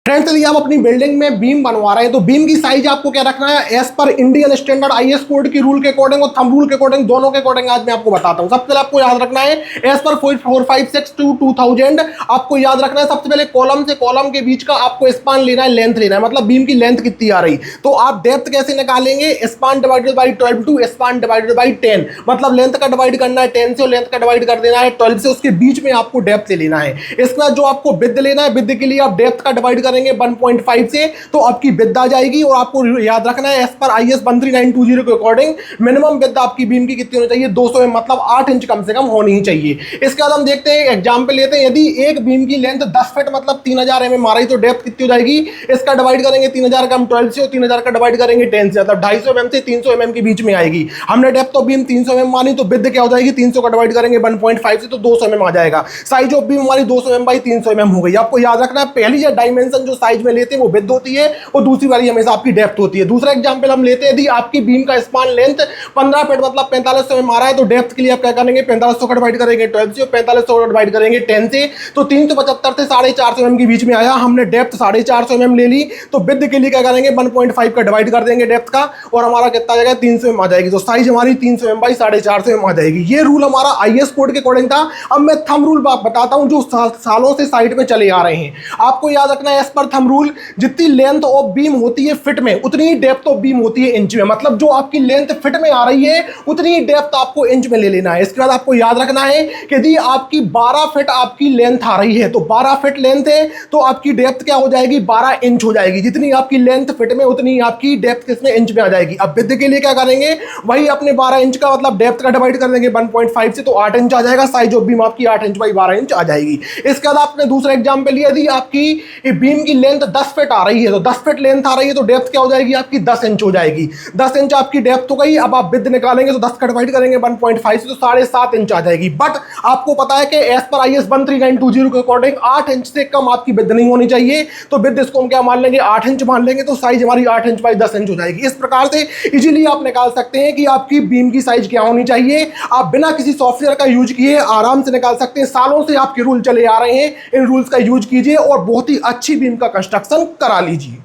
Friends, यदि आप अपनी बिल्डिंग में बीम बनवा रहे हैं तो बीम की साइज आपको क्या रखना है एज पर इंडियन स्टैंडर्ड आईएस कोड की रूल के अकॉर्डिंग और थंब रूल के अकॉर्डिंग, दोनों के अकॉर्डिंग आज मैं आपको बताता हूं। सबसे पहले आपको याद रखना है एज पर 456/2000 आपको याद रखना है। सबसे पहले कॉलम से कॉलम के बीच का आपको स्पान लेना है, लेंथ लेना है, मतलब बीम की लेंथ कितनी आ रही। तो आप डेप्थ कैसे निकालेंगे, span divided by 12 to span divided by 10, मतलब लेंथ का डिवाइड करना है 10 से और लेंथ का डिवाइड कर देना है 12 से, उसके बीच में आपको डेप्थ ले लेना है। इसके बाद जो आपको विड्थ लेना है, विड्थ के लिए आप डेप्थ का डिवाइड करेंगे 1.5 से तो आपकी विड्थ आ जाएगी। और आपको याद रखना है एज पर आईएस 13920 के अकॉर्डिंग मिनिमम विड्थ आपकी बीम की कितनी होनी चाहिए, 200 mm, मतलब 8 इंच कम से कम होनी ही चाहिए। इसके बाद हम देखते हैं एग्जांपल लेते हैं। यदि एक बीम की लेंथ 10 फीट मतलब 3000 mm आ रही तो डेप्थ कितनी हो जाएगी, इसका डिवाइड करेंगे 3000 का हम 12 से और 3000 का डिवाइड करेंगे 10 से, मतलब 250 mm से 300 mm के बीच में आएगी। हमने डेप्थ ऑफ बीम 300 mm मानी तो विड्थ क्या हो जाएगी, 300 का डिवाइड करेंगे 1.5 से तो 200 mm आ जाएगा। साइज ऑफ बीम हमारी 200 mm बाई 300 mm हो गई। आपको याद रखना है पहली डायमेंशन जो साइज में लेते हैं वो विड्थ होती है और दूसरी वाली हमेशा आपकी डेप्थ होती है। दूसरा एग्जांपल हम लेते हैं, यदि आपकी बीम का स्पान लेंथ 15 फीट मतलब 4500 mm आ रहा है तो डेप्थ के लिए आप क्या करेंगे, 4500 का डिवाइड करेंगे 12 से और 4500 का डिवाइड करेंगे 10 से, तो 375 से 450 mm के बीच में आया। हमने डेप्थ 450 mm ले ली तो विड्थ के लिए क्या करेंगे 1.5 का डिवाइड कर देंगे डेप्थ का और हमारा कितना आ जाएगा 300 mm आ जाएगी। तो साइज हमारी 300 mm बाई 450 mm आ जाएगी। ये रूल हमारा आईएस कोड के अकॉर्डिंग था। अब मैं थंब रूल बताता हूं जो सालों से साइड में चले आ रहे हैं। आपको याद रखना है एज पर थंब रूल जितनी लेंथ ऑफ बीम होती है फिट में उतनी ही डेप्थ ऑफ बीम होती है इंच में, मतलब जो आपकी लेंथ फिट में आ रही है उतनी ही डेप्थ आपको इंच में ले लेना है। इसके बाद आपको याद रखना है कि यदि आपकी 12 फीट आपकी लेंथ आ रही है तो 12 फीट लेंथ है तो आपकी डेप्थ क्या हो जाएगी, 12 इंच हो जाएगी। जितनी आपकी लेंथ फिट में उतनी आपकी डेप्थ किसमें, इंच में आ जाएगी। अब विड्थ के लिए क्या करेंगे, वही अपने 12 इंच का मतलब डेप्थ का डिवाइड कर देंगे 1.5 से तो 8 इंच आ जाएगा। साइज ऑफ बीम आपकी 8 इंच बाई 12 इंच आ जाएगी। इसके बाद आपने दूसरा एग्जांपल लिया, यदि आपकी बीम की लेंथ 10 फीट आ रही है तो 10 फीट लेंथ आ रही है तो डेप्थ क्या हो जाएगी आपकी 10 इंच हो जाएगी। 10 इंच आपकी डेप्थ हो गई। अब आप विड्थ निकालेंगे तो 10 का डिवाइड करेंगे 1.5 से तो 7.5 इंच आ जाएगी। बट आपको पता है कि एज पर आईएस 13920 के अकॉर्डिंग 8 इंच से कम आपकी विड्थ नहीं होनी चाहिए। तो विड्थ इसको हम क्या मान लेंगे 8 इंच मान लेंगे तो साइज हमारी 8 इंच बाई 10 इंच हो जाएगी। इस प्रकार से इजीली आप निकाल सकते हैं कि आपकी बीम की साइज क्या होनी चाहिए। आप बिना किसी सॉफ्टवेयर का यूज किए आराम से निकाल सकते हैं। सालों से आपके रूल चले आ रहे हैं, इन रूल्स का यूज कीजिए और बहुत ही अच्छी बीम का कंस्ट्रक्शन करा लीजिए।